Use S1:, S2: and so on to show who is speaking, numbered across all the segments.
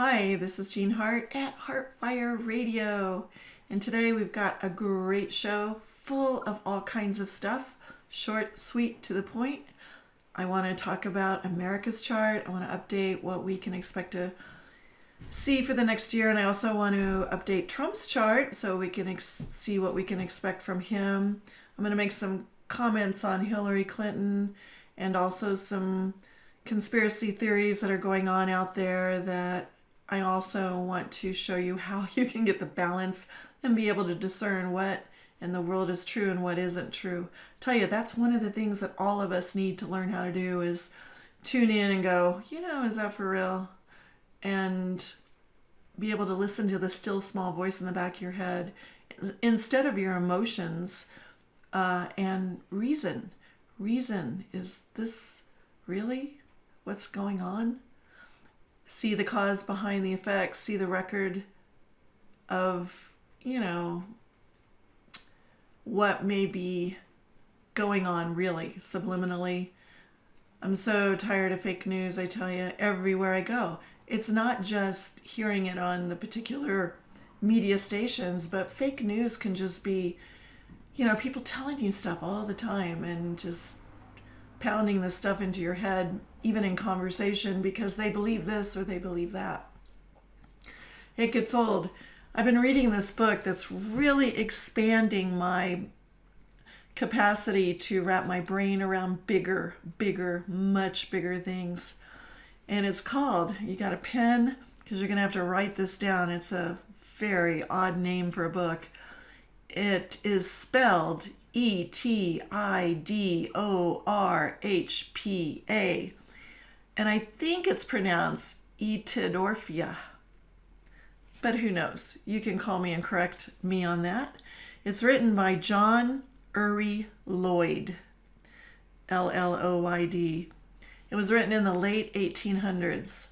S1: Hi, this is Jean Hart at Heartfire Radio, and today we've got a great show full of all kinds of stuff, short, sweet, to the point. I want to talk about America's chart. I want to update what we can expect to see for the next year, and I also want to update Trump's chart so we can see what we can expect from him. I'm going to make some comments on Hillary Clinton and also some conspiracy theories that are going on out there that I also want to show you how you can get the balance and be able to discern what in the world is true and what isn't true. Tell you, that's one of the things that all of us need to learn how to do is tune in and go, is that for real? And be able to listen to the still small voice in the back of your head instead of your emotions and reason. Reason, is this really what's going on? See the cause behind the effects, see the record of, what may be going on really, subliminally. I'm so tired of fake news, I tell you, everywhere I go. It's not just hearing it on the particular media stations, but fake news can just be, people telling you stuff all the time and just pounding this stuff into your head, even in conversation, because they believe this or they believe that. It gets old. I've been reading this book that's really expanding my capacity to wrap my brain around bigger, much bigger things. And it's called, you got a pen, because you're going to have to write this down. It's a very odd name for a book. It is spelled Etidorhpa. And I think it's pronounced Etidorphia. But who knows? You can call me and correct me on that. It's written by John Uri Lloyd, Lloyd. It was written in the late 1800s.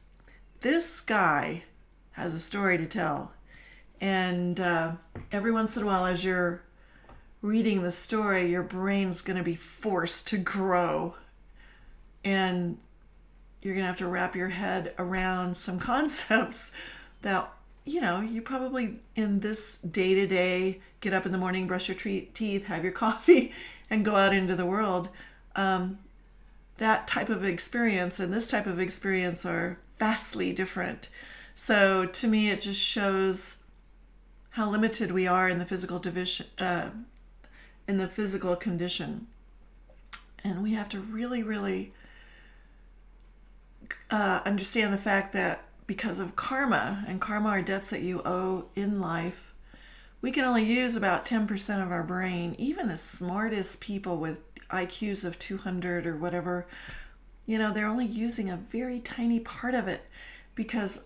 S1: This guy has a story to tell. And every once in a while, as you're reading the story, your brain's going to be forced to grow. And you're going to have to wrap your head around some concepts that, you probably in this day-to-day, get up in the morning, brush your teeth, have your coffee, and go out into the world. That type of experience and this type of experience are vastly different. So to me, it just shows how limited we are in the physical condition. And we have to really understand the fact that because of karma, and karma are debts that you owe in life, we can only use about 10% of our brain. Even the smartest people with IQs of 200 or whatever, they're only using a very tiny part of it, because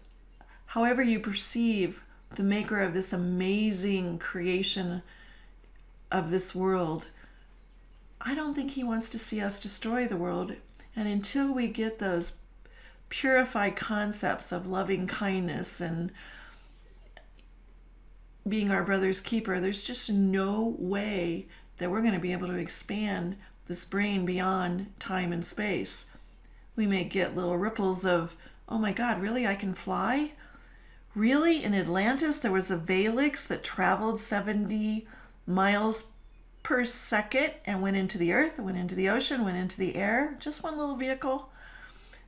S1: however you perceive the maker of this amazing creation of this world, I don't think he wants to see us destroy the world. And until we get those purified concepts of loving kindness and being our brother's keeper, there's just no way that we're going to be able to expand this brain beyond time and space. We may get little ripples of, oh my God, really? I can fly? Really? In Atlantis, there was a Valix that traveled 70 miles per second and went into the earth, went into the ocean, went into the air. Just one little vehicle.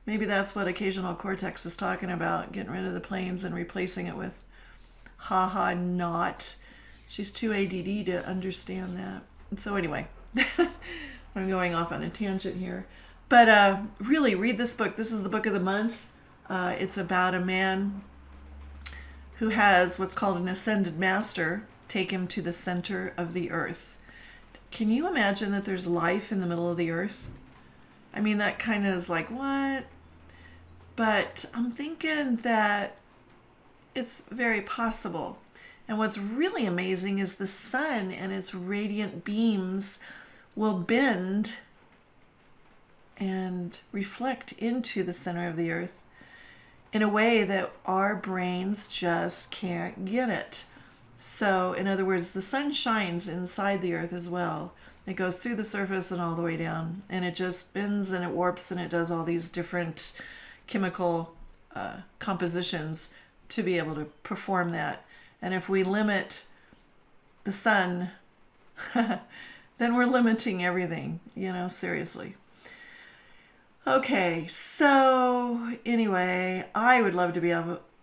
S1: Maybe that's what Occasional Cortex is talking about, getting rid of the planes and replacing it with not. She's too ADD to understand that. So anyway, I'm going off on a tangent here. But really, read this book. This is the book of the month. It's about a man who has what's called an ascended master take him to the center of the earth. Can you imagine that there's life in the middle of the earth? I mean, that kind of is like, what? But I'm thinking that it's very possible. And what's really amazing is the sun and its radiant beams will bend and reflect into the center of the earth in a way that our brains just can't get it. So, in other words, the sun shines inside the earth as well. It goes through the surface and all the way down, and it just bends and it warps and it does all these different chemical compositions to be able to perform that. And if we limit the sun, then we're limiting everything, seriously. Okay, so anyway, I would love to be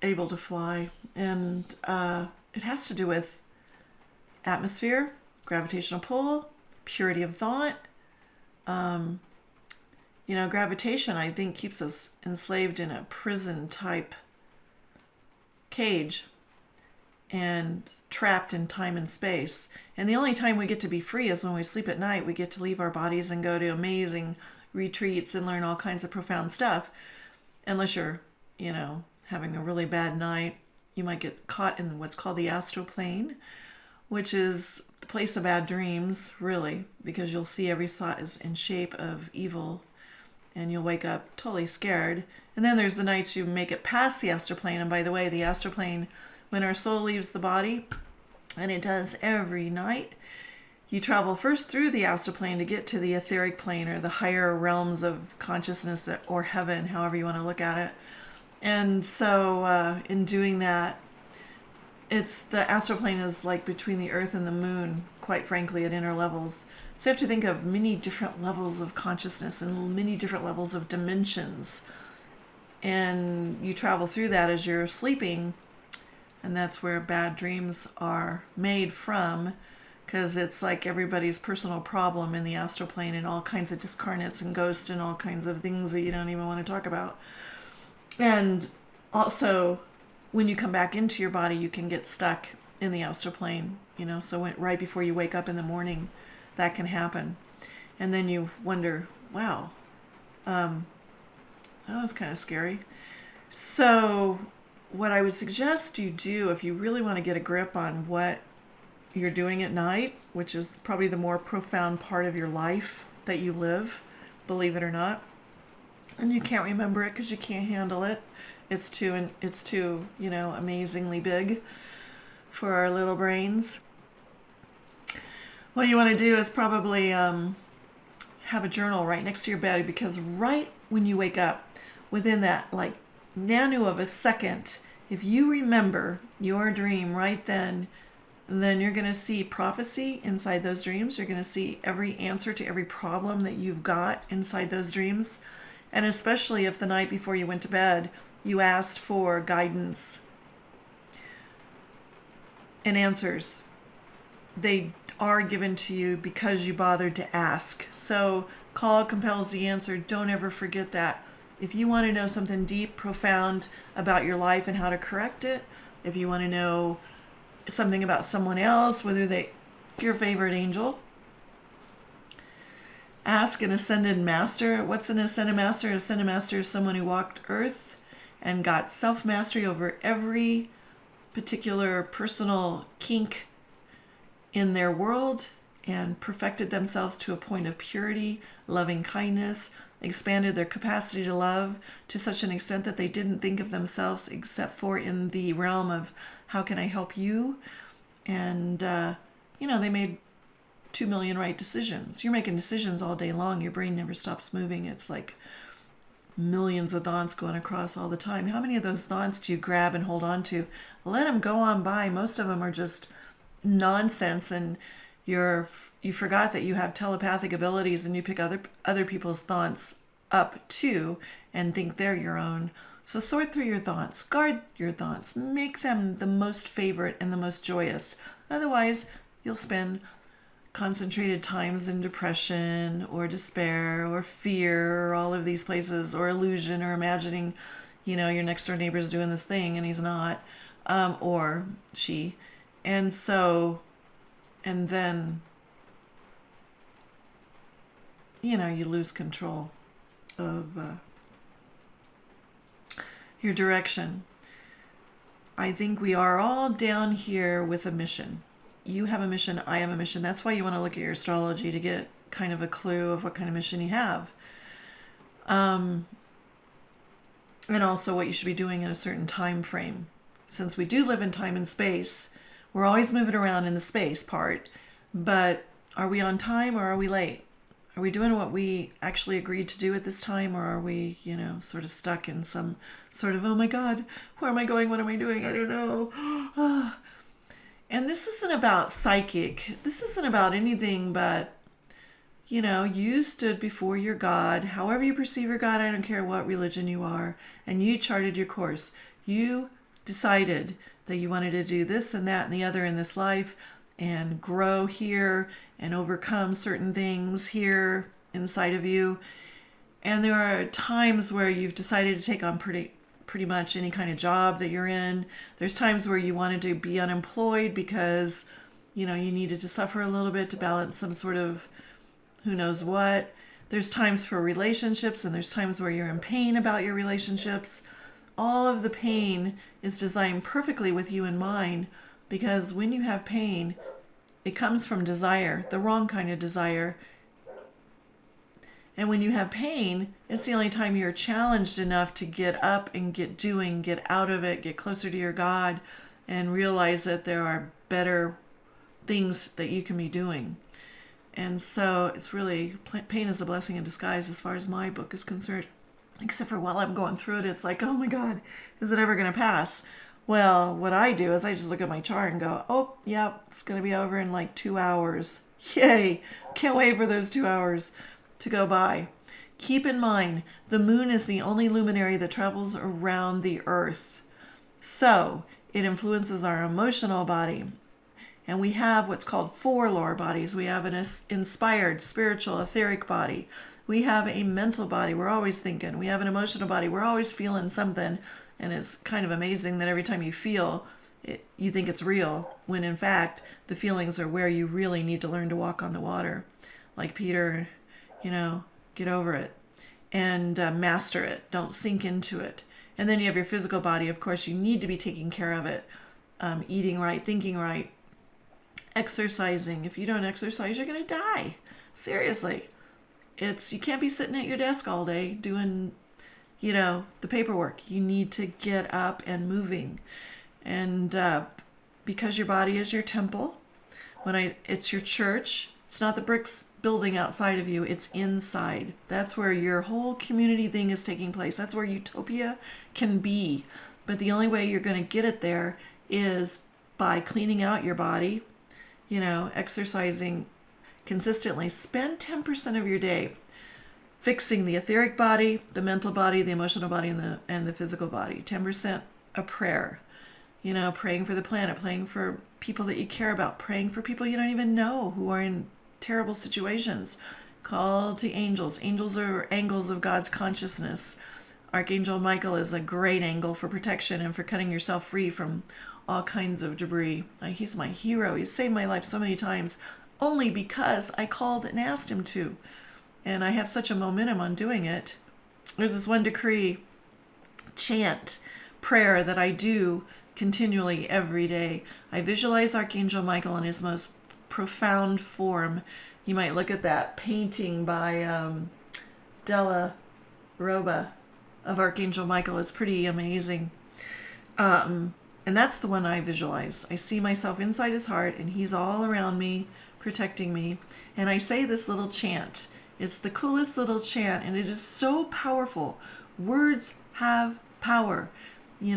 S1: able to fly, and it has to do with atmosphere, gravitational pull, purity of thought. Gravitation, I think, keeps us enslaved in a prison type cage and trapped in time and space. And the only time we get to be free is when we sleep at night. We get to leave our bodies and go to amazing retreats and learn all kinds of profound stuff. Unless you're, having a really bad night, you might get caught in what's called the astral plane, which is the place of bad dreams, really, because you'll see every size and shape of evil and you'll wake up totally scared. And then there's the nights you make it past the astral plane. And by the way, the astral plane, when our soul leaves the body, and it does every night, you travel first through the astral plane to get to the etheric plane, or the higher realms of consciousness, or heaven, however you want to look at it. And so in doing that, the astral plane is like between the earth and the moon, quite frankly, at inner levels. So you have to think of many different levels of consciousness and many different levels of dimensions. And you travel through that as you're sleeping. And that's where bad dreams are made from, because it's like everybody's personal problem in the astral plane, and all kinds of discarnates and ghosts and all kinds of things that you don't even want to talk about. And also, when you come back into your body, you can get stuck in the astral plane, so right before you wake up in the morning, that can happen. And then you wonder, wow, that was kind of scary. So what I would suggest you do, if you really want to get a grip on what you're doing at night, which is probably the more profound part of your life that you live, believe it or not, and you can't remember it because you can't handle it. It's too amazingly big for our little brains. What you want to do is probably have a journal right next to your bed, because right when you wake up, within that like nano of a second, if you remember your dream right then you're going to see prophecy inside those dreams. You're going to see every answer to every problem that you've got inside those dreams. And especially if the night before you went to bed, you asked for guidance and answers, they are given to you because you bothered to ask. So call compels the answer. Don't ever forget that. If you want to know something deep, profound about your life and how to correct it, if you want to know something about someone else, whether they're your favorite angel, ask an ascended master. What's an ascended master? An ascended master is someone who walked earth and got self-mastery over every particular personal kink in their world and perfected themselves to a point of purity, loving kindness, expanded their capacity to love to such an extent that they didn't think of themselves except for in the realm of how can I help you? And, they made 2 million right decisions. You're making decisions all day long. Your brain never stops moving. It's like millions of thoughts going across all the time. How many of those thoughts do you grab and hold on to? Let them go on by. Most of them are just nonsense, and you forgot that you have telepathic abilities, and you pick other people's thoughts up too and think they're your own. So sort through your thoughts, guard your thoughts, make them the most favorite and the most joyous. Otherwise, you'll spend concentrated times in depression or despair or fear or all of these places, or illusion, or imagining, your next door neighbor's doing this thing and he's not, or she. And then, you lose control of your direction. I think we are all down here with a mission. You have a mission, I have a mission. That's why you want to look at your astrology, to get kind of a clue of what kind of mission you have. And also what you should be doing in a certain time frame. Since we do live in time and space, we're always moving around in the space part. But are we on time or are we late? Are we doing what we actually agreed to do at this time, or are we, sort of stuck in some sort of, oh my God, where am I going? What am I doing? I don't know. And this isn't about psychic. This isn't about anything but, you stood before your God, however you perceive your God, I don't care what religion you are, and you charted your course. You decided that you wanted to do this and that and the other in this life and grow here and overcome certain things here inside of you. And there are times where you've decided to take on pretty much any kind of job that you're in. There's times where you wanted to be unemployed because, you needed to suffer a little bit to balance some sort of who knows what. There's times for relationships, and there's times where you're in pain about your relationships. All of the pain is designed perfectly with you in mind, because when you have pain, it comes from desire, the wrong kind of desire. And when you have pain, it's the only time you're challenged enough to get up and get out of it, get closer to your God, and realize that there are better things that you can be doing. And so it's really, pain is a blessing in disguise as far as my book is concerned. Except for while I'm going through it, it's like, oh my God, is it ever going to pass? Well, what I do is I just look at my chart and go, oh, yeah, it's going to be over in like 2 hours. Yay! Can't wait for those 2 hours to go by. Keep in mind, the moon is the only luminary that travels around the earth. So it influences our emotional body. And we have what's called 4 lower bodies. We have an inspired, spiritual, etheric body. We have a mental body. We're always thinking. We have an emotional body. We're always feeling something. And it's kind of amazing that every time you feel it, you think it's real, when in fact, the feelings are where you really need to learn to walk on the water. Like Peter, get over it and master it. Don't sink into it. And then you have your physical body. Of course, you need to be taking care of it. Eating right, thinking right, exercising. If you don't exercise, you're going to die. Seriously. You can't be sitting at your desk all day doing, the paperwork. You need to get up and moving. And because your body is your temple, it's your church. It's not the bricks building outside of you. It's inside. That's where your whole community thing is taking place. That's where utopia can be. But the only way you're going to get it there is by cleaning out your body, exercising consistently. Spend 10% of your day fixing the etheric body, the mental body, the emotional body, and the physical body. 10% a prayer. Praying for the planet, praying for people that you care about, praying for people you don't even know who are in terrible situations. Call to angels. Angels are angles of God's consciousness. Archangel Michael is a great angle for protection and for cutting yourself free from all kinds of debris. He's my hero. He's saved my life so many times only because I called and asked him to. And I have such a momentum on doing it. There's this one decree chant prayer that I do continually every day. I visualize Archangel Michael in his most profound form. You might look at that painting by Della Roba of Archangel Michael. It's pretty amazing. And that's the one I visualize. I see myself inside his heart, and he's all around me, protecting me. And I say this little chant. It's the coolest little chant, and it is so powerful. Words have power. You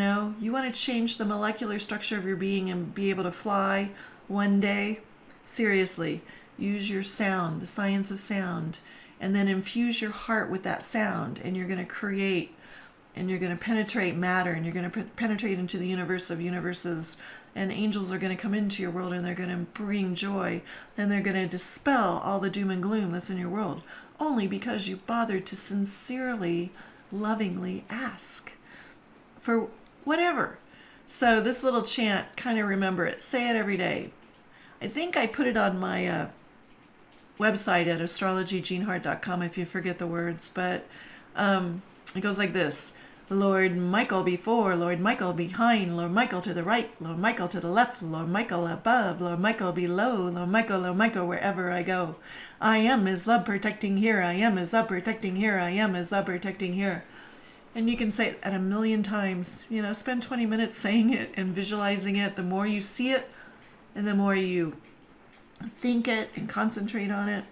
S1: want to change the molecular structure of your being and be able to fly one day? Seriously, use your sound, the science of sound, and then infuse your heart with that sound, and you're going to create, and you're going to penetrate matter, and you're going to penetrate into the universe of universes, and angels are going to come into your world, and they're going to bring joy, and they're going to dispel all the doom and gloom that's in your world, only because you bothered to sincerely, lovingly ask for whatever. So this little chant, kind of remember it. Say it every day. I think I put it on my website at astrologygenehart.com if you forget the words, but it goes like this. Lord Michael before, Lord Michael behind, Lord Michael to the right, Lord Michael to the left, Lord Michael above, Lord Michael below, Lord Michael, wherever I go. I am his love protecting here, I am his love protecting here, I am his love protecting here. And you can say it at 1,000,000 times. Spend 20 minutes saying it and visualizing it. The more you see it, and the more you think it and concentrate on it,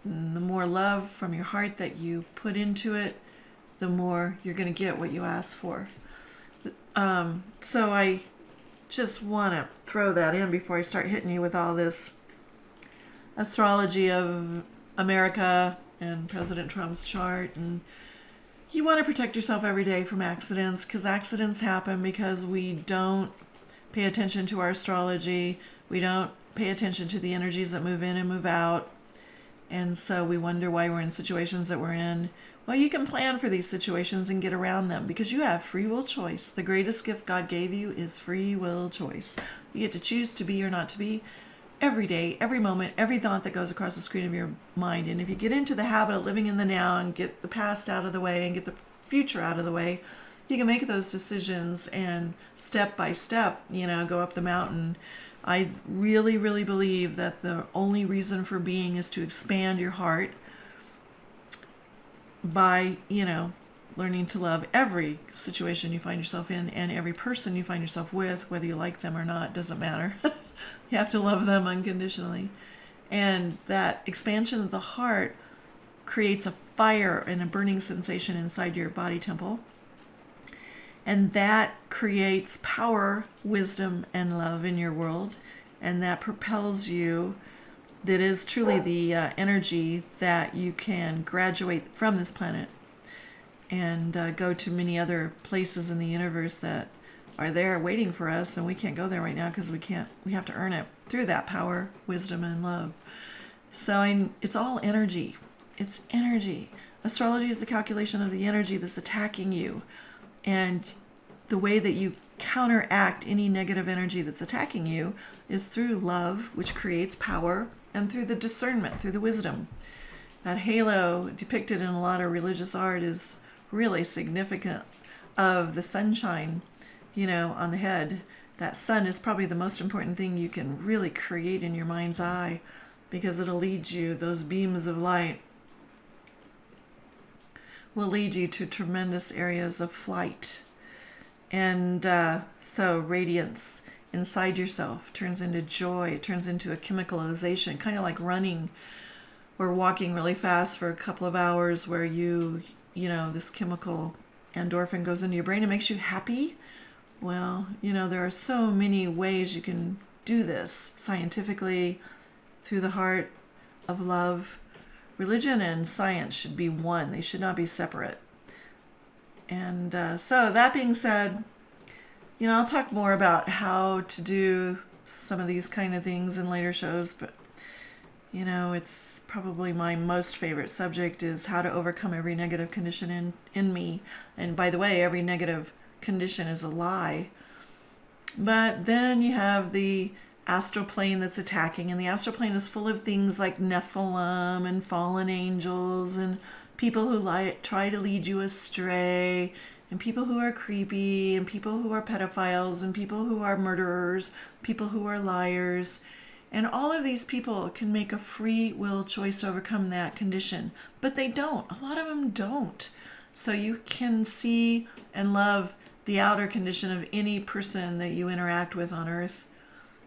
S1: And the more love from your heart that you put into it, the more you're going to get what you ask for. So I just want to throw that in before I start hitting you with all this astrology of America and President Trump's chart. And you want to protect yourself every day from accidents, because accidents happen because we don't pay attention to our astrology. We don't pay attention to the energies that move in and move out. And so we wonder why we're in situations that we're in. Well, you can plan for these situations and get around them because you have free will choice. The greatest gift God gave you is free will choice. You get to choose to be or not to be every day, every moment, every thought that goes across the screen of your mind. And if you get into the habit of living in the now and get the past out of the way and get the future out of the way, you can make those decisions and step by step, go up the mountain. I really, really believe that the only reason for being is to expand your heart by, learning to love every situation you find yourself in and every person you find yourself with, whether you like them or not, doesn't matter. You have to love them unconditionally. And that expansion of the heart creates a fire and a burning sensation inside your body temple. And that creates power, wisdom, and love in your world. And that propels you. That is truly the energy that you can graduate from this planet and go to many other places in the universe that are there waiting for us. And we can't go there right now because we have to earn it through that power, wisdom, and love. So it's all energy. It's energy. Astrology is the calculation of the energy that's attacking you. And the way that you counteract any negative energy that's attacking you is through love, which creates power, and through the discernment, through the wisdom. That halo depicted in a lot of religious art is really significant of the sunshine, on the head. That sun is probably the most important thing you can really create in your mind's eye, because it'll lead you, those beams of light will lead you to tremendous areas of flight. And so radiance inside yourself turns into joy. It turns into a chemicalization, kind of like running or walking really fast for a couple of hours, where this chemical endorphin goes into your brain and makes you happy. Well, there are so many ways you can do this scientifically through the heart of love. Religion and science should be one. They should not be separate. And so that being said, I'll talk more about how to do some of these kind of things in later shows, but it's probably my most favorite subject is how to overcome every negative condition in me. And by the way, every negative condition is a lie. But then you have the astral plane that's attacking, and the astral plane is full of things like Nephilim and fallen angels and people who try to lead you astray, and people who are creepy, and people who are pedophiles, and people who are murderers, people who are liars. And all of these people can make a free will choice to overcome that condition, but they don't. A lot of them don't. So you can see and love the outer condition of any person that you interact with on earth,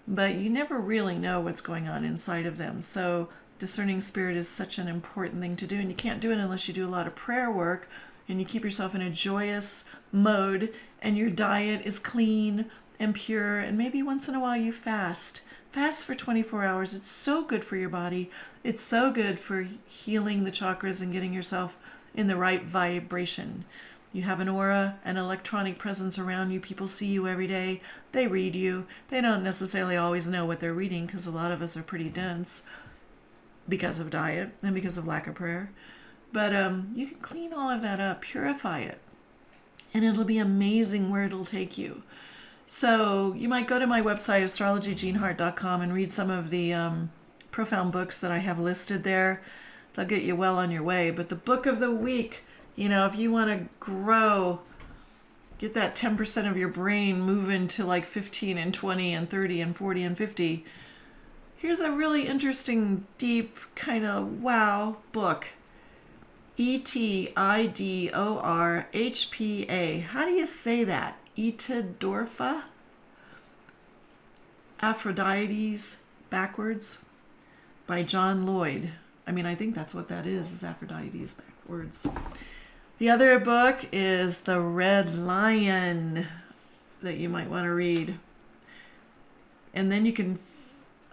S1: but you never really know what's going on inside of them. So discerning spirit is such an important thing to do, and you can't do it unless you do a lot of prayer work and you keep yourself in a joyous mode, and your diet is clean and pure, and maybe once in a while you fast. Fast for 24 hours. It's so good for your body. It's so good for healing the chakras and getting yourself in the right vibration. You have an aura, an electronic presence around you. People see you every day. They read you. They don't necessarily always know what they're reading, because a lot of us are pretty dense because of diet and because of lack of prayer. But you can clean all of that up, purify it, and it'll be amazing where it'll take you. So you might go to my website, astrologygenehart.com, and read some of the profound books that I have listed there. They'll get you well on your way. But the book of the week, if you want to grow, get that 10% of your brain moving to like 15 and 20 and 30 and 40 and 50, here's a really interesting, deep, kind of wow book. Etidorhpa. How do you say that? Etidorhpa? Aphrodite's Backwards by John Lloyd. I mean, I think that's what that is Aphrodite's backwards. The other book is The Red Lion that you might want to read. And then you can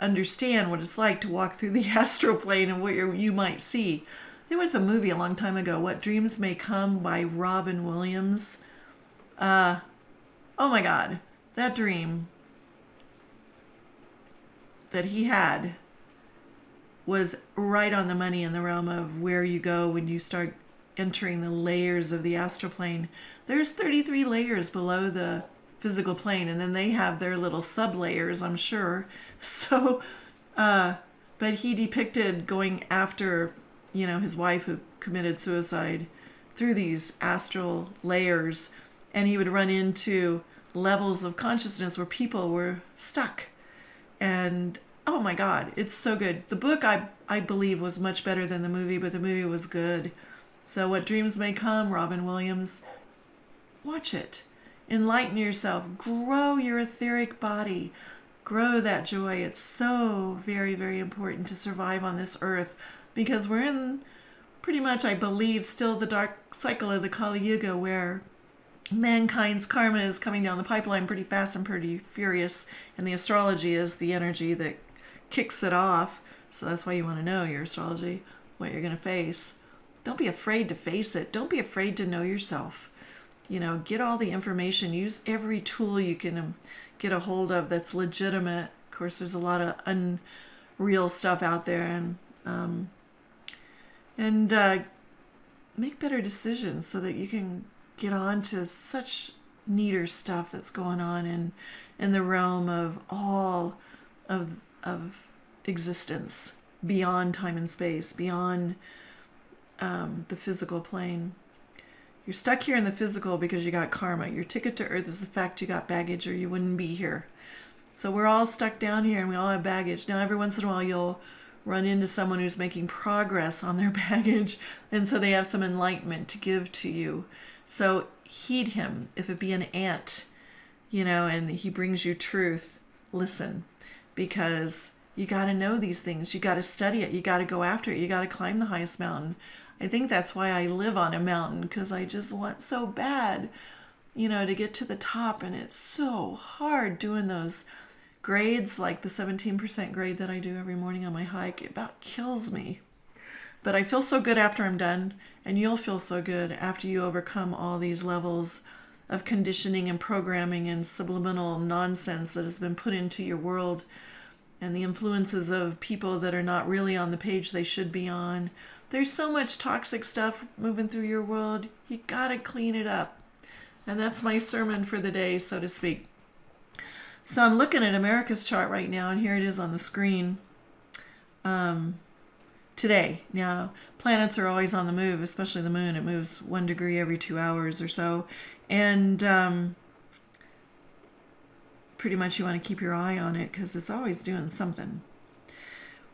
S1: understand what it's like to walk through the astral plane and what you might see. There was a movie a long time ago, What Dreams May Come by Robin Williams. Oh my God, that dream that he had was right on the money in the realm of where you go when you start entering the layers of the astral plane. There's 33 layers below the physical plane, and then they have their little sub layers, I'm sure. So, but he depicted going after, his wife who committed suicide through these astral layers, and he would run into levels of consciousness where people were stuck. And oh my God, it's so good. The book I believe was much better than the movie, but the movie was good. So What Dreams May Come, Robin Williams. Watch it. Enlighten yourself. Grow your etheric body. Grow that joy. It's so very, very important to survive on this earth, because we're in pretty much, I believe, still the dark cycle of the Kali Yuga, where mankind's karma is coming down the pipeline pretty fast and pretty furious, and the astrology is the energy that kicks it off. So that's why you want to know your astrology, what you're going to face. Don't be afraid to face it. Don't be afraid to know yourself. Get all the information. Use every tool you can get a hold of that's legitimate. Of course, there's a lot of unreal stuff out there, and make better decisions so that you can get on to such neater stuff that's going on in the realm of all of existence, beyond time and space, beyond the physical plane. You're stuck here in the physical because you got karma. Your ticket to earth is the fact you got baggage, or you wouldn't be here. So we're all stuck down here and we all have baggage. Now every once in a while you'll run into someone who's making progress on their baggage, and so they have some enlightenment to give to you. So heed him. If it be an ant, and he brings you truth, listen, because you got to know these things. You got to study it. You got to go after it. You got to climb the highest mountain. I think that's why I live on a mountain, because I just want so bad, to get to the top. And it's so hard doing those grades, like the 17% grade that I do every morning on my hike. It about kills me. But I feel so good after I'm done, and you'll feel so good after you overcome all these levels of conditioning and programming and subliminal nonsense that has been put into your world, and the influences of people that are not really on the page they should be on. There's so much toxic stuff moving through your world. You gotta clean it up. And that's my sermon for the day, so to speak. So I'm looking at America's chart right now, and here it is on the screen. Today. Now, planets are always on the move, especially the moon. It moves 1 degree every 2 hours or so. And pretty much you want to keep your eye on it because it's always doing something.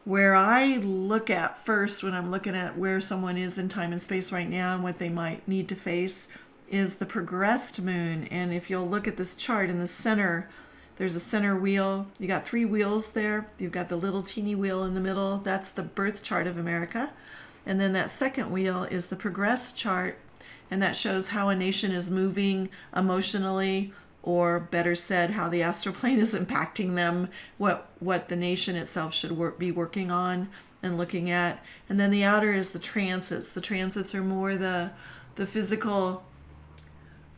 S1: Where I look at first when I'm looking at where someone is in time and space right now and what they might need to face is the progressed moon. And if you'll look at this chart in the center, there's a center wheel. You got 3 wheels there. You've got the little teeny wheel in the middle. That's the birth chart of America. And then that second wheel is the progressed chart. And that shows how a nation is moving emotionally, or better said, how the astral plane is impacting them, what the nation itself should be working on and looking at. And then the outer is the transits. The transits are more the physical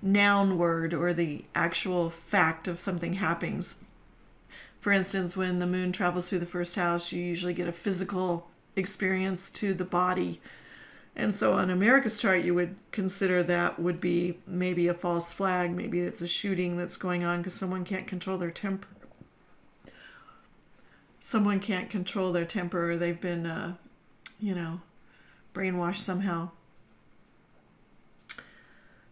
S1: noun word, or the actual fact of something happening. For instance, when the moon travels through the first house, you usually get a physical experience to the body. And so on America's chart, you would consider that would be maybe a false flag. Maybe it's a shooting that's going on because someone can't control their temper. Someone can't control their temper, or they've been, brainwashed somehow.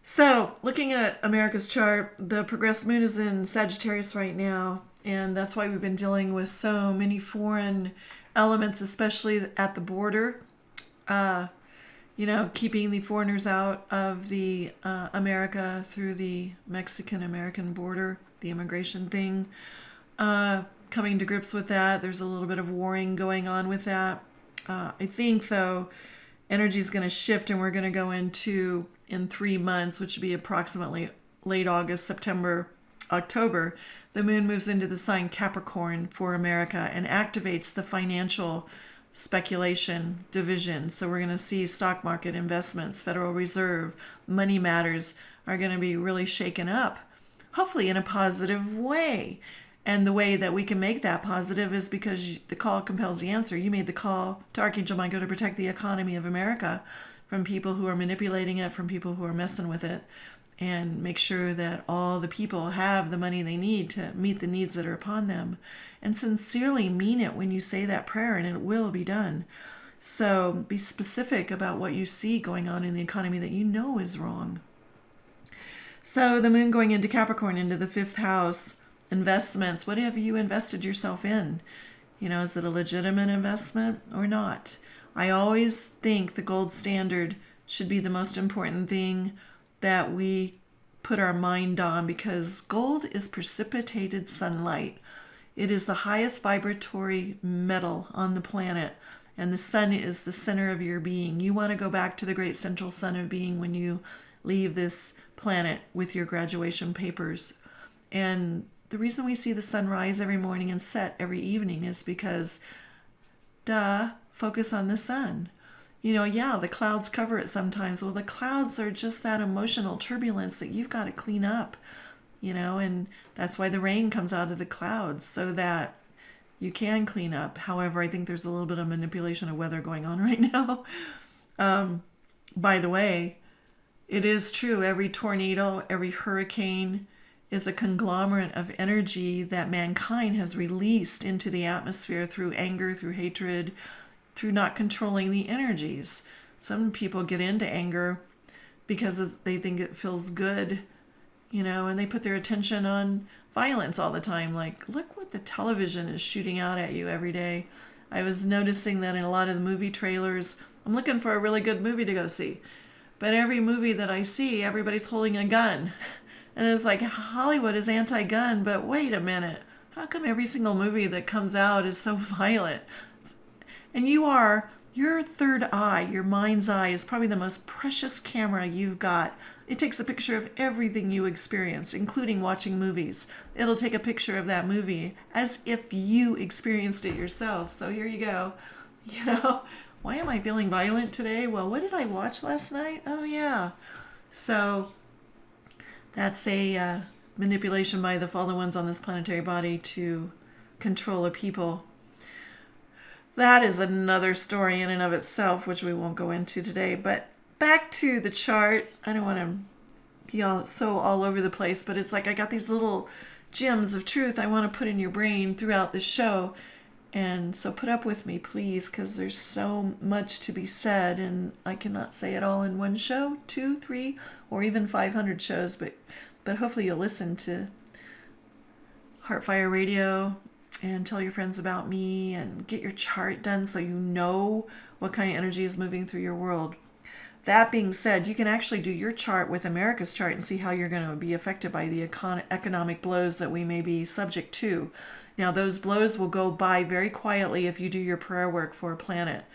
S1: So looking at America's chart, the progressed moon is in Sagittarius right now. And that's why we've been dealing with so many foreign elements, especially at the border. Keeping the foreigners out of the America through the Mexican-American border, the immigration thing. Coming to grips with that. There's a little bit of warring going on with that. I think, though, energy is going to shift and we're going to go into, in 3 months, which would be approximately late August, September, October, the moon moves into the sign Capricorn for America and activates the financial speculation division. So we're going to see stock market investments, Federal Reserve, money matters are going to be really shaken up, hopefully in a positive way. And the way that we can make that positive is because the call compels the answer. You made the call to Archangel Michael to protect the economy of America from people who are manipulating it, from people who are messing with it, and make sure that all the people have the money they need to meet the needs that are upon them. And sincerely mean it when you say that prayer, and it will be done. So be specific about what you see going on in the economy that you know is wrong. So the moon going into Capricorn, into the 5th house, investments. What have you invested yourself in? Is it a legitimate investment or not? I always think the gold standard should be the most important thing that we put our mind on, because gold is precipitated sunlight. It is the highest vibratory metal on the planet, and the sun is the center of your being. You want to go back to the great central sun of being when you leave this planet with your graduation papers. And the reason we see the sun rise every morning and set every evening is because, focus on the sun. The clouds cover it sometimes. Well, the clouds are just that emotional turbulence that you've got to clean up, and that's why the rain comes out of the clouds, so that you can clean up. However, I think there's a little bit of manipulation of weather going on right now. By the way, it is true, every tornado, every hurricane is a conglomerate of energy that mankind has released into the atmosphere through anger, through hatred, through not controlling the energies. Some people get into anger because they think it feels good, and they put their attention on violence all the time. Like, look what the television is shooting out at you every day. I was noticing that in a lot of the movie trailers. I'm looking for a really good movie to go see, but every movie that I see, everybody's holding a gun. And it's like, Hollywood is anti-gun, but wait a minute. How come every single movie that comes out is so violent? And your third eye, your mind's eye, is probably the most precious camera you've got. It takes a picture of everything you experience, including watching movies. It'll take a picture of that movie as if you experienced it yourself. So here you go. Why am I feeling violent today? Well, what did I watch last night? Oh, yeah. So that's a manipulation by the fallen ones on this planetary body to control a people. That is another story in and of itself, which we won't go into today. But back to the chart. I don't want to be all over the place, but it's like I got these little gems of truth I want to put in your brain throughout the show. And so put up with me, please, because there's so much to be said, and I cannot say it all in one show, 2, 3, or even 500 shows. But hopefully you'll listen to Heartfire Radio and tell your friends about me and get your chart done so you know what kind of energy is moving through your world. That being said, you can actually do your chart with America's chart and see how you're going to be affected by the economic blows that we may be subject to. Now, those blows will go by very quietly if you do your prayer work for a planet.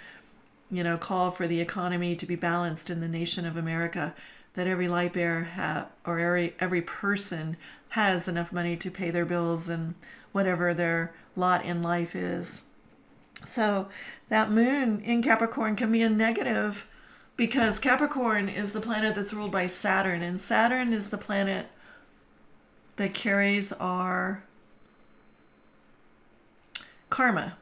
S1: Call for the economy to be balanced in the nation of America, that every light bearer or every person has enough money to pay their bills and whatever their lot in life is. So that moon in Capricorn can be a negative, because Capricorn is the planet that's ruled by Saturn, and Saturn is the planet that carries our karma.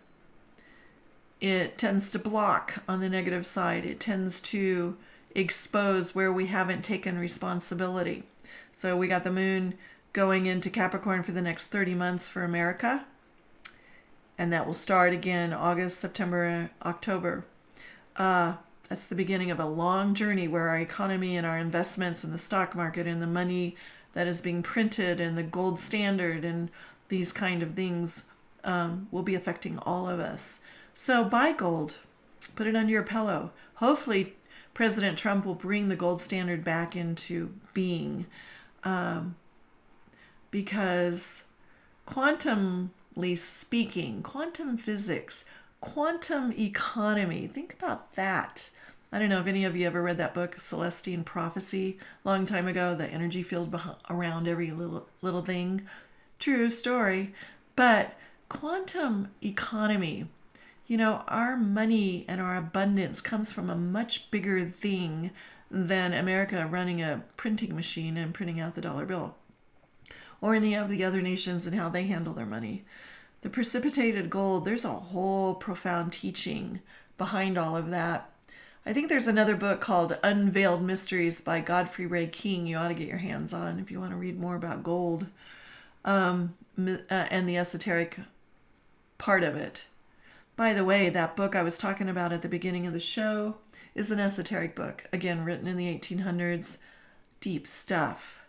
S1: It tends to block on the negative side. It tends to expose where we haven't taken responsibility. So we got the moon going into Capricorn for the next 30 months for America. And that will start again August, September, October. That's the beginning of a long journey where our economy and our investments in the stock market and the money that is being printed and the gold standard and these kind of things will be affecting all of us. So buy gold. Put it under your pillow. Hopefully President Trump will bring the gold standard back into being, because quantumly speaking, quantum physics, quantum economy. Think about that. I don't know if any of you ever read that book, Celestine Prophecy, a long time ago, the energy field around every little thing. True story. But quantum economy, our money and our abundance comes from a much bigger thing than America running a printing machine and printing out the dollar bill, or any of the other nations and how they handle their money. The precipitated gold, there's a whole profound teaching behind all of that. I think there's another book called Unveiled Mysteries by Godfrey Ray King you ought to get your hands on if you want to read more about gold and the esoteric part of it. By the way, that book I was talking about at the beginning of the show is an esoteric book, again, written in the 1800s. Deep stuff.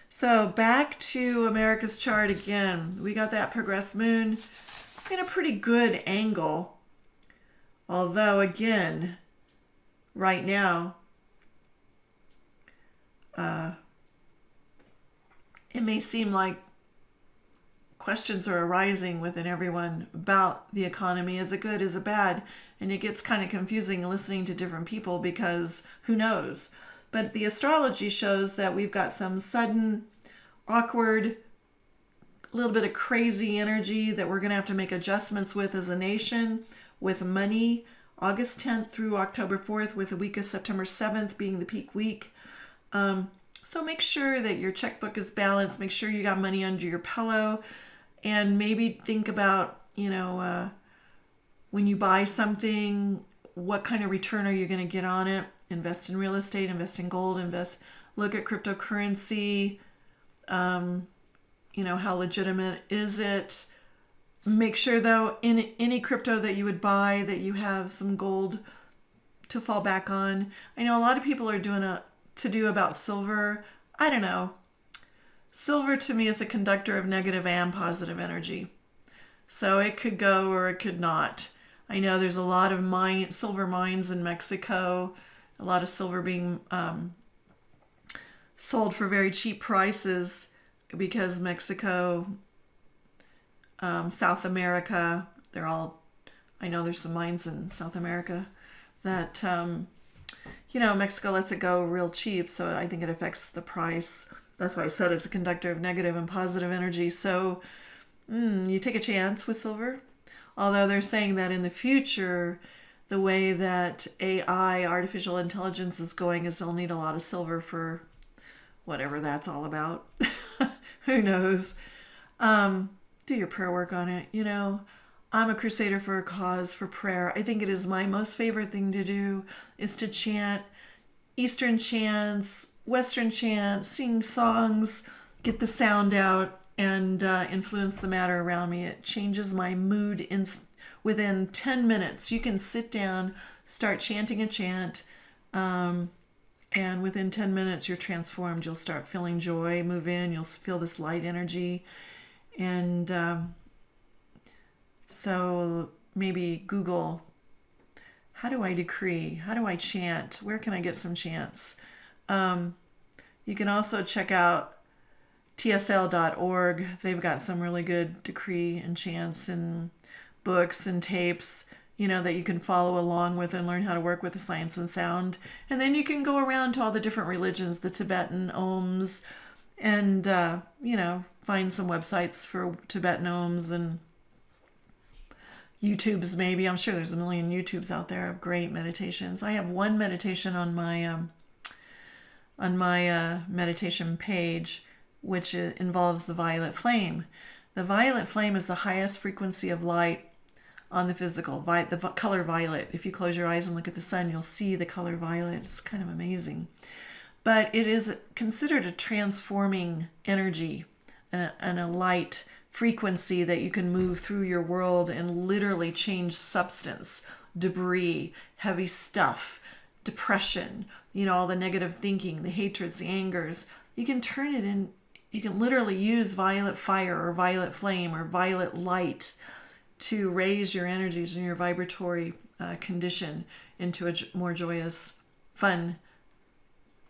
S1: So back to America's chart again. We got that progressed moon in a pretty good angle. Although, again, right now, it may seem like questions are arising within everyone about the economy. Is it good? Is it bad? And it gets kind of confusing listening to different people because who knows? But the astrology shows that we've got some sudden, awkward, a little bit of crazy energy that we're going to have to make adjustments with as a nation, with money, August 10th through October 4th, with the week of September 7th being the peak week. So make sure that your checkbook is balanced. Make sure you got money under your pillow. And maybe think about, when you buy something, what kind of return are you going to get on it? Invest in real estate, invest in gold, look at cryptocurrency. How legitimate is it? Make sure, though, in any crypto that you would buy, that you have some gold to fall back on. I know a lot of people are doing a to-do about silver. I don't know. Silver to me is a conductor of negative and positive energy. So it could go or it could not. I know there's a lot of silver mines in Mexico, a lot of silver being sold for very cheap prices because Mexico, South America, I know there's some mines in South America that, Mexico lets it go real cheap. So I think it affects the price. That's why I said it's a conductor of negative and positive energy. So you take a chance with silver. Although they're saying that in the future, the way that AI, artificial intelligence, is going is they'll need a lot of silver for whatever that's all about. Who knows? Do your prayer work on it. I'm a crusader for a cause, for prayer. I think it is my most favorite thing to do is to chant Eastern chants, Western chants, sing songs, get the sound out, and influence the matter around me. It changes my mood within 10 minutes. You can sit down, start chanting a chant, and within 10 minutes you're transformed. You'll start feeling joy, move in, you'll feel this light energy. And so maybe Google, how do I decree? How do I chant? Where can I get some chants? You can also check out tsl.org. They've got some really good decree and chants and books and tapes, that you can follow along with and learn how to work with the science and sound. And then you can go around to all the different religions, the Tibetan ohms, and, find some websites for Tibetan ohms and YouTubes maybe. I'm sure there's a million YouTubes out there of great meditations. I have one meditation on my meditation page, which involves the violet flame. The violet flame is the highest frequency of light on the physical, the color violet. If you close your eyes and look at the sun, you'll see the color violet. It's kind of amazing. But it is considered a transforming energy and a light frequency that you can move through your world and literally change substance, debris, heavy stuff, depression, all the negative thinking, the hatreds, the angers. You can turn it in. You can literally use violet fire or violet flame or violet light to raise your energies and your vibratory condition into a more joyous, fun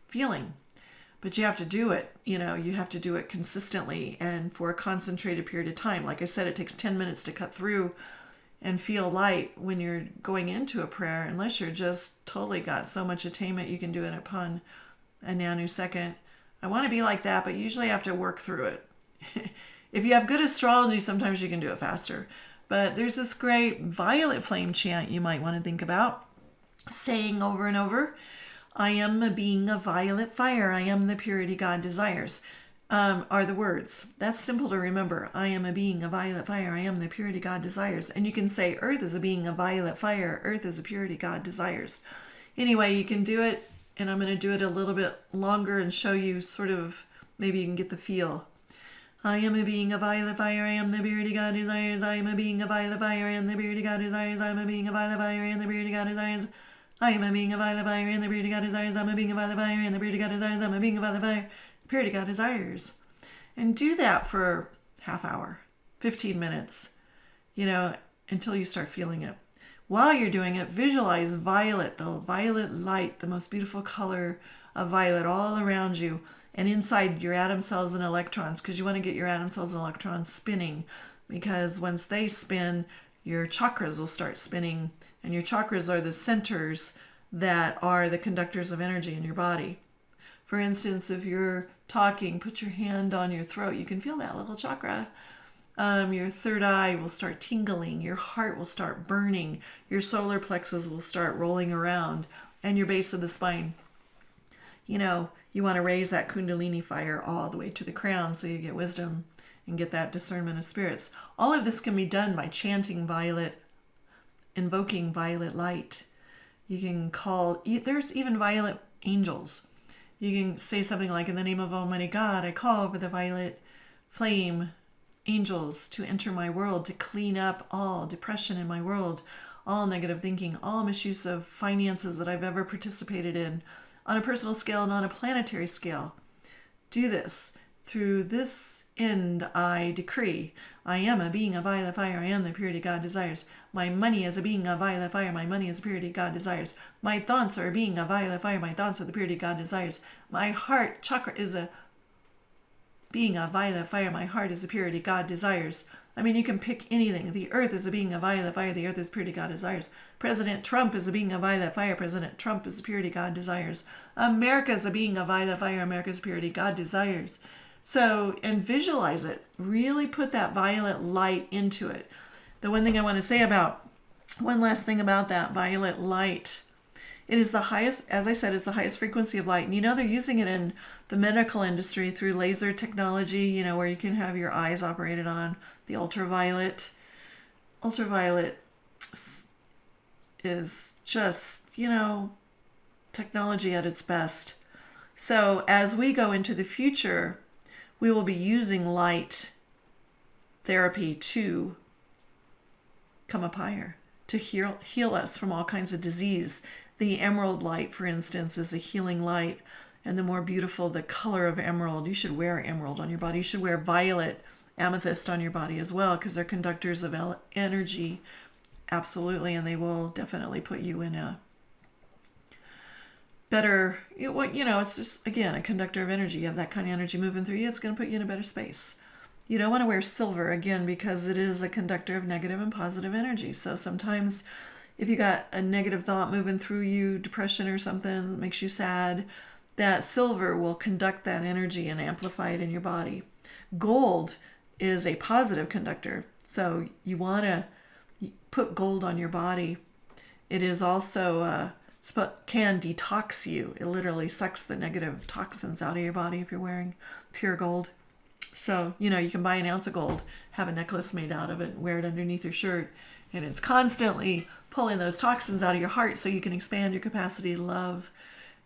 S1: feeling. But you have to do it. You have to do it consistently and for a concentrated period of time. Like I said, it takes 10 minutes to cut through and feel light when you're going into a prayer, unless you're just totally got so much attainment you can do it upon a nanosecond. I want to be like that, but usually I have to work through it. If you have good astrology, sometimes you can do it faster. But there's this great violet flame chant you might want to think about, saying over and over, I am a being of violet fire. I am the purity God desires. Are the words. That's simple to remember. I am a being of violet fire. I am the purity God desires. And you can say, Earth is a being of violet fire. Earth is a purity God desires. Anyway, you can do it, and I'm going to do it a little bit longer and show you sort of, maybe you can get the feel. I am a being of violet fire. I am the purity God desires. I am a being of violet fire. I am the purity God desires. I am a being of violet fire. I am the purity God desires. I am a being of violet fire. And the purity God desires. I'm a being of violet fire. And the purity God desires. I'm a being of violet fire. Purity God desires. And do that for half hour, 15 minutes, until you start feeling it. While you're doing it, visualize violet, the violet light, the most beautiful color of violet all around you and inside your atom cells and electrons, because you want to get your atom cells and electrons spinning, because once they spin, your chakras will start spinning, and your chakras are the centers that are the conductors of energy in your body. For instance, if you're talking, put your hand on your throat. You can feel that little chakra. Your third eye will start tingling. Your heart will start burning. Your solar plexus will start rolling around. And your base of the spine. You want to raise that kundalini fire all the way to the crown so you get wisdom and get that discernment of spirits. All of this can be done by chanting violet, invoking violet light. You can there's even violet angels. You can say something like, in the name of Almighty God, I call for the violet flame angels to enter my world, to clean up all depression in my world, all negative thinking, all misuse of finances that I've ever participated in, on a personal scale and on a planetary scale. Do this. Through this end I decree, I am a being of violet fire. I am the purity God desires. My money is a being of violet fire. My money is the purity God desires. My thoughts are a being of violet fire. My thoughts are the purity God desires. My heart chakra is a being of violet fire. My heart is the purity God desires. I mean, you can pick anything. The earth is a being of violet fire. The earth is purity God desires. President Trump is a being of violet fire. President Trump is the purity God desires. America is a being of violet fire. America is purity God desires. So, and visualize it. Really put that violet light into it. The one last thing about that violet light, it is the highest, as I said, it's the highest frequency of light. And they're using it in the medical industry through laser technology, where you can have your eyes operated on. The ultraviolet. Ultraviolet is just, technology at its best. So as we go into the future, we will be using light therapy to come up higher, to heal us from all kinds of disease. The emerald light, for instance, is a healing light. And the more beautiful the color of emerald, you should wear emerald on your body. You should wear violet amethyst on your body as well, because they're conductors of energy. Absolutely. And they will definitely put you in a better, it's just, again, a conductor of energy. You have that kind of energy moving through you, it's going to put you in a better space. You don't want to wear silver, again, because it is a conductor of negative and positive energy. So sometimes if you got a negative thought moving through you, depression or something that makes you sad, that silver will conduct that energy and amplify it in your body. Gold is a positive conductor. So you want to put gold on your body. It is also can detox you. It literally sucks the negative toxins out of your body if you're wearing pure gold. So, you can buy an ounce of gold, have a necklace made out of it, and wear it underneath your shirt. And it's constantly pulling those toxins out of your heart so you can expand your capacity to love.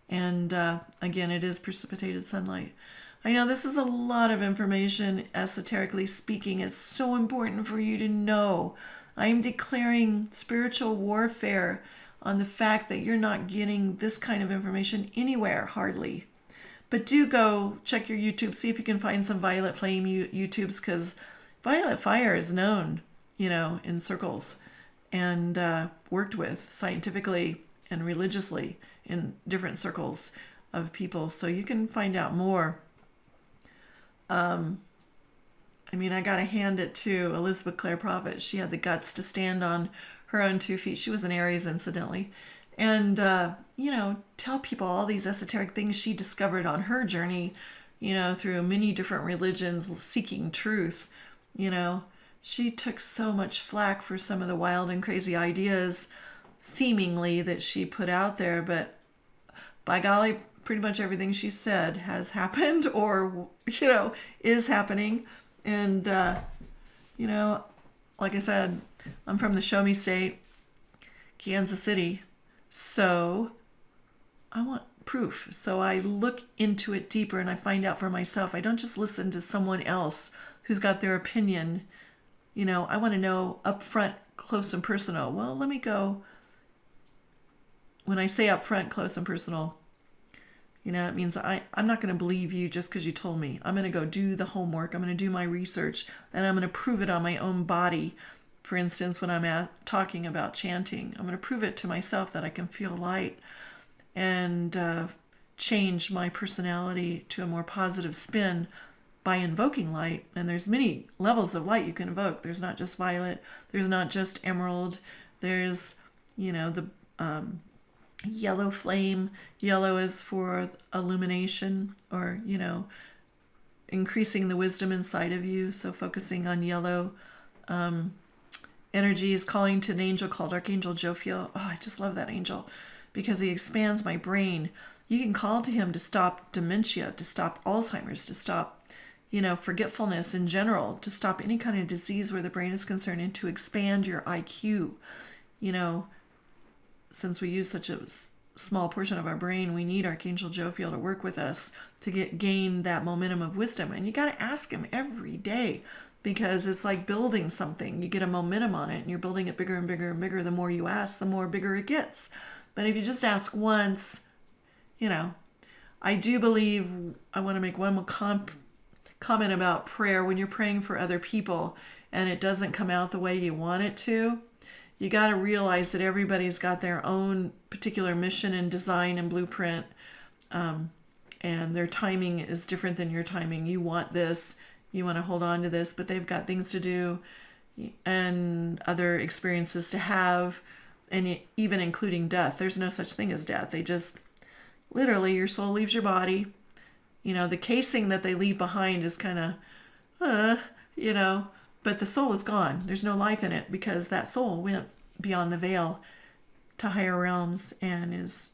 S1: And again, it is precipitated sunlight. I know this is a lot of information, esoterically speaking. It's so important for you to know. I am declaring spiritual warfare on the fact that you're not getting this kind of information anywhere, hardly. But do go check your YouTube, see if you can find some Violet Flame YouTubes, because Violet Fire is known, in circles and worked with scientifically and religiously in different circles of people. So you can find out more I mean, I got to hand it to Elizabeth Clare Prophet. She had the guts to stand on her own 2 feet. She was an Aries, incidentally. And, tell people all these esoteric things she discovered on her journey, through many different religions seeking truth. She took so much flack for some of the wild and crazy ideas, seemingly, that she put out there. But by golly, pretty much everything she said has happened or, is happening. And, like I said, I'm from the Show Me State, Kansas City. So I want proof. So I look into it deeper and I find out for myself. I don't just listen to someone else who's got their opinion. I want to know up front, close and personal. Well, let me go. When I say up front, close and personal, it means I'm not going to believe you just because you told me. I'm going to go do the homework. I'm going to do my research, and I'm going to prove it on my own body. For instance, when I'm talking about chanting, I'm going to prove it to myself that I can feel light and change my personality to a more positive spin by invoking light. And there's many levels of light you can invoke. There's not just violet. There's not just emerald. There's, the yellow flame. Yellow is for illumination or, increasing the wisdom inside of you. So focusing on yellow. Energy is calling to an angel called Archangel Jophiel. Oh, I just love that angel because he expands my brain. You can call to him to stop dementia, to stop Alzheimer's, to stop, forgetfulness in general, to stop any kind of disease where the brain is concerned, and to expand your IQ. Since we use such a small portion of our brain, we need Archangel Jophiel to work with us to gain that momentum of wisdom. And you got to ask him every day. Because it's like building something. You get a momentum on it and you're building it bigger and bigger and bigger. The more you ask, the more bigger it gets. But if you just ask once, I do believe, I want to make one more comment about prayer. When you're praying for other people and it doesn't come out the way you want it to, you got to realize that everybody's got their own particular mission and design and blueprint. And their timing is different than your timing. You want this. You want to hold on to this, but they've got things to do and other experiences to have, and even including death. There's no such thing as death. They just, literally, your soul leaves your body. The casing that they leave behind is kind of, but the soul is gone. There's no life in it because that soul went beyond the veil to higher realms and is,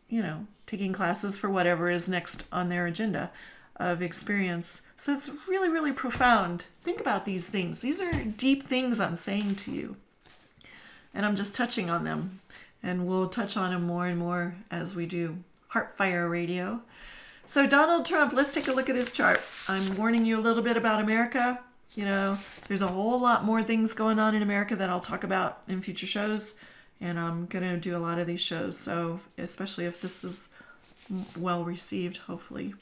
S1: taking classes for whatever is next on their agenda of experience. So it's really, really profound. Think about these things. These are deep things I'm saying to you. And I'm just touching on them. And we'll touch on them more and more as we do Hart Fire Radio. So Donald Trump, let's take a look at his chart. I'm warning you a little bit about America. There's a whole lot more things going on in America that I'll talk about in future shows. And I'm going to do a lot of these shows. So especially if this is well received, hopefully.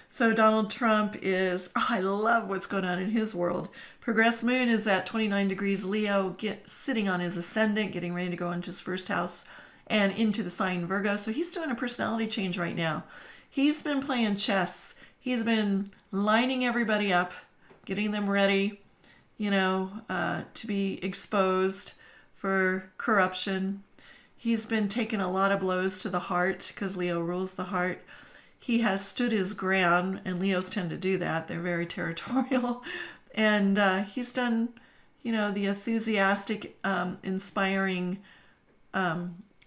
S1: So Donald Trump is, I love what's going on in his world. Progressed moon is at 29 degrees Leo, sitting on his ascendant, getting ready to go into his first house and into the sign Virgo. So he's doing a personality change right now. He's been playing chess. He's been lining everybody up, getting them ready, to be exposed for corruption. He's been taking a lot of blows to the heart because Leo rules the heart. He has stood his ground, and Leos tend to do that. They're very territorial. And he's done, the enthusiastic, inspiring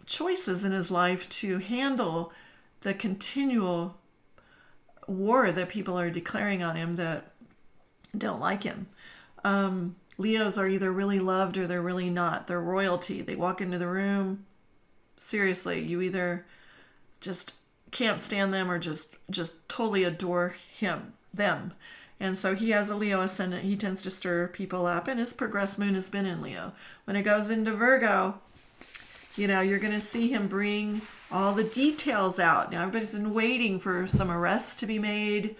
S1: choices in his life to handle the continual war that people are declaring on him that don't like him. Leos are either really loved or they're really not. They're royalty. They walk into the room. Seriously, you either just can't stand them or just totally adore them. And so he has a Leo ascendant. He tends to stir people up, and his progressed moon has been in Leo. When it goes into Virgo, you're going to see him bring all the details out. Now, everybody's been waiting for some arrests to be made.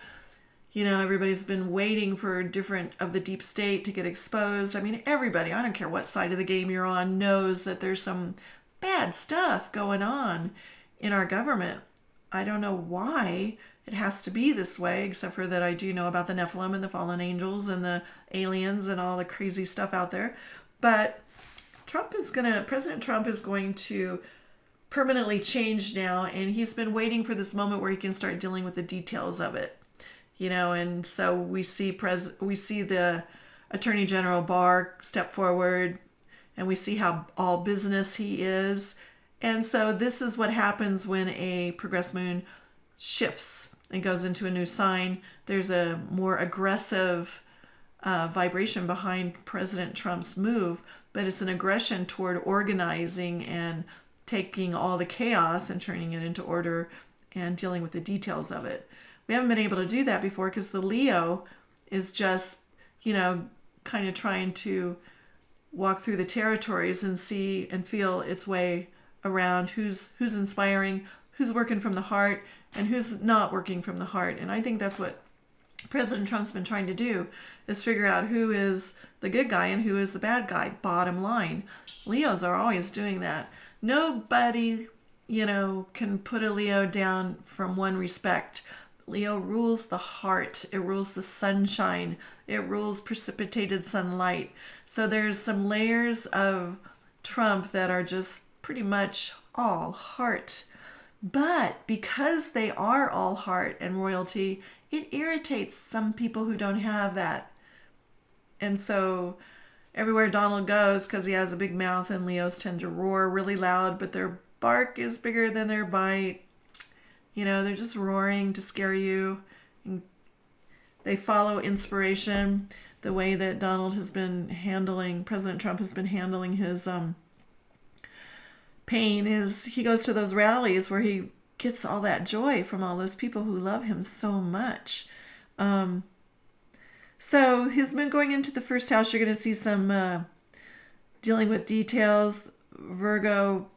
S1: Everybody's been waiting for different of the deep state to get exposed. I mean, everybody, I don't care what side of the game you're on, knows that there's some bad stuff going on in our government. I don't know why it has to be this way, except for that I do know about the Nephilim and the fallen angels and the aliens and all the crazy stuff out there. But President Trump is going to permanently change now, and he's been waiting for this moment where he can start dealing with the details of it. And so we see the Attorney General Barr step forward, and we see how all business he is. And so this is what happens when a progress moon shifts and goes into a new sign. There's a more aggressive vibration behind President Trump's move, but it's an aggression toward organizing and taking all the chaos and turning it into order and dealing with the details of it. We haven't been able to do that before because the Leo is just, kind of trying to walk through the territories and see and feel its way around who's inspiring, who's working from the heart, and who's not working from the heart. And I think that's what President Trump's been trying to do, is figure out who is the good guy and who is the bad guy, bottom line. Leos are always doing that. Nobody, can put a Leo down from one respect. Leo rules the heart. It rules the sunshine. It rules precipitated sunlight. So there's some layers of Trump that are just pretty much all heart. But because they are all heart and royalty, it irritates some people who don't have that. And so everywhere Donald goes, because he has a big mouth, and Leos tend to roar really loud, but their bark is bigger than their bite. They're just roaring to scare you. And they follow inspiration. The way that President Trump has been handling his pain is he goes to those rallies where he gets all that joy from all those people who love him so much. So his moon going into the first house, you're going to see some dealing with details. Virgo,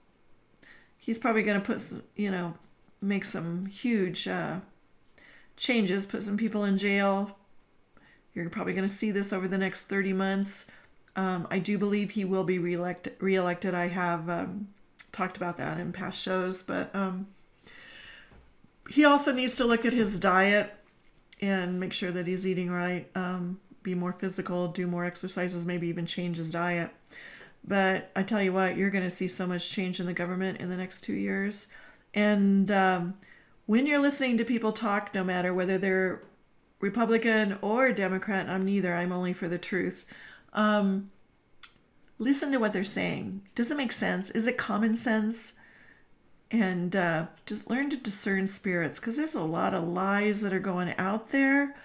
S1: he's probably going to put, make some huge changes, put some people in jail. You're probably going to see this over the next 30 months. I do believe he will be reelected. I have talked about that in past shows, but he also needs to look at his diet and make sure that he's eating right, be more physical, do more exercises, maybe even change his diet. But I tell you what, you're going to see so much change in the government in the next 2 years. And when you're listening to people talk, no matter whether they're Republican or Democrat, I'm neither, I'm only for the truth. Listen to what they're saying. Does it make sense? Is it common sense? And just learn to discern spirits, because there's a lot of lies that are going out there.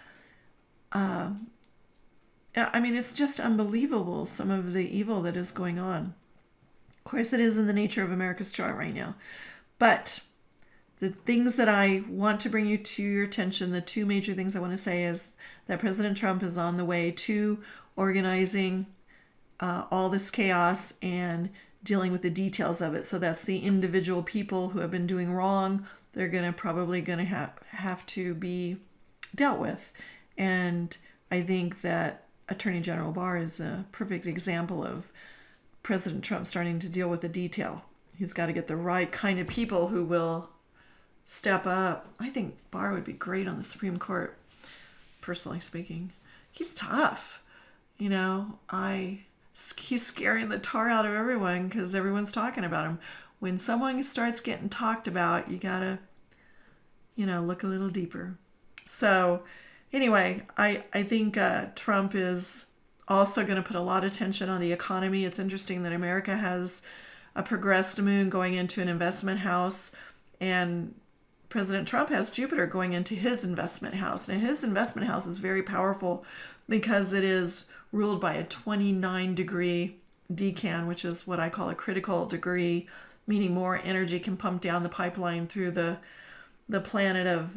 S1: It's just unbelievable, some of the evil that is going on. Of course, it is in the nature of America's chart right now. But the things that I want to bring you to your attention, the two major things I want to say is that President Trump is on the way to organizing all this chaos and dealing with the details of it. So that's the individual people who have been doing wrong. They're probably going to have to be dealt with. And I think that Attorney General Barr is a perfect example of President Trump starting to deal with the detail. He's got to get the right kind of people who will step up. I think Barr would be great on the Supreme Court, personally speaking. He's tough. He's scaring the tar out of everyone because everyone's talking about him. When someone starts getting talked about, you gotta, look a little deeper. So anyway, I think Trump is also going to put a lot of tension on the economy. It's interesting that America has a progressed moon going into an investment house, and President Trump has Jupiter going into his investment house. Now, his investment house is very powerful because it is ruled by a 29-degree decan, which is what I call a critical degree, meaning more energy can pump down the pipeline through the planet of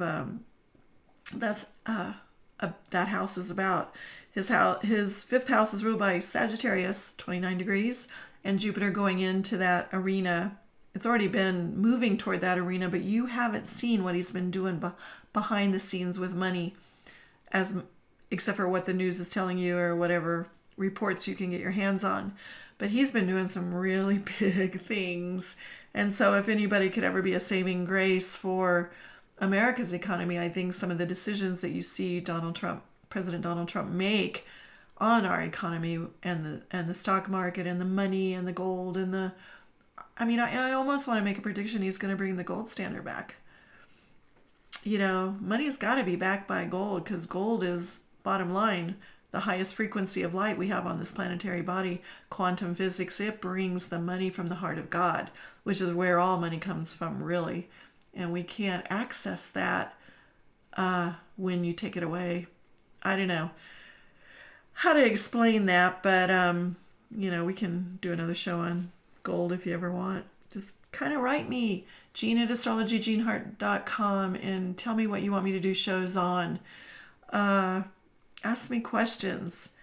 S1: that house is about. His fifth house is ruled by Sagittarius, 29 degrees, and Jupiter going into that arena. It's already been moving toward that arena, but you haven't seen what he's been doing behind the scenes with money, except for what the news is telling you or whatever reports you can get your hands on. But he's been doing some really big things. And so if anybody could ever be a saving grace for America's economy, I think some of the decisions that you see President Donald Trump make on our economy and the stock market and the money and the gold and I almost want to make a prediction he's going to bring the gold standard back. Money's got to be backed by gold, because gold is, bottom line, the highest frequency of light we have on this planetary body. Quantum physics, it brings the money from the heart of God, which is where all money comes from, really. And we can't access that when you take it away. I don't know how to explain that, but we can do another show on gold if you ever want. Just kind of write me, Jean@astrologyjeanhart.com, and tell me what you want me to do shows on. Ask me questions.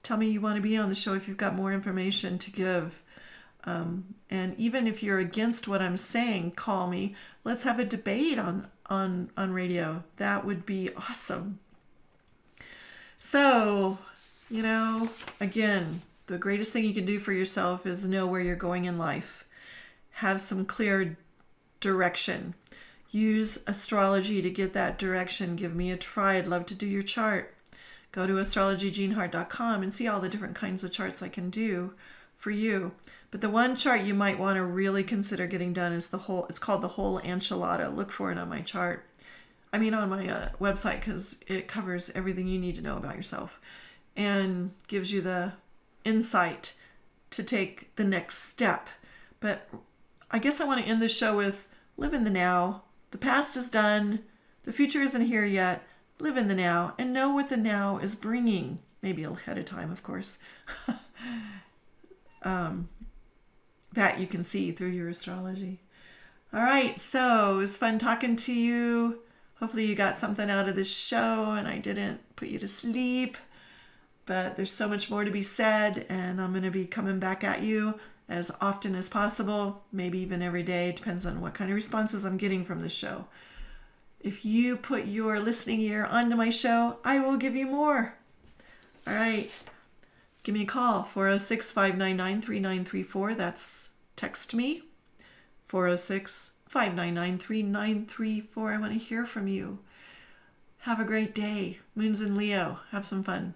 S1: Tell me you want to be on the show if you've got more information to give. And even if you're against what I'm saying, call me. Let's have a debate on radio. That would be awesome. So, again, the greatest thing you can do for yourself is know where you're going in life. Have some clear direction. Use astrology to get that direction. Give me a try. I'd love to do your chart. Go to astrologyjeanhart.com and see all the different kinds of charts I can do for you. But the one chart you might want to really consider getting done is it's called the whole enchilada. Look for it on my chart. On my website, because it covers everything you need to know about yourself and gives you the insight to take the next step. But I guess I want to end this show with live in the now. The past is done. The future isn't here yet. Live in the now and know what the now is bringing. Maybe ahead of time, of course. That you can see through your astrology. All right, so it was fun talking to you. Hopefully you got something out of this show and I didn't put you to sleep. But there's so much more to be said, and I'm going to be coming back at you as often as possible, maybe even every day. It depends on what kind of responses I'm getting from this show. If you put your listening ear onto my show, I will give you more. All right. Give me a call, 406-599-3934. That's text me, 406-599-3934. I want to hear from you. Have a great day. Moon's in Leo. Have some fun.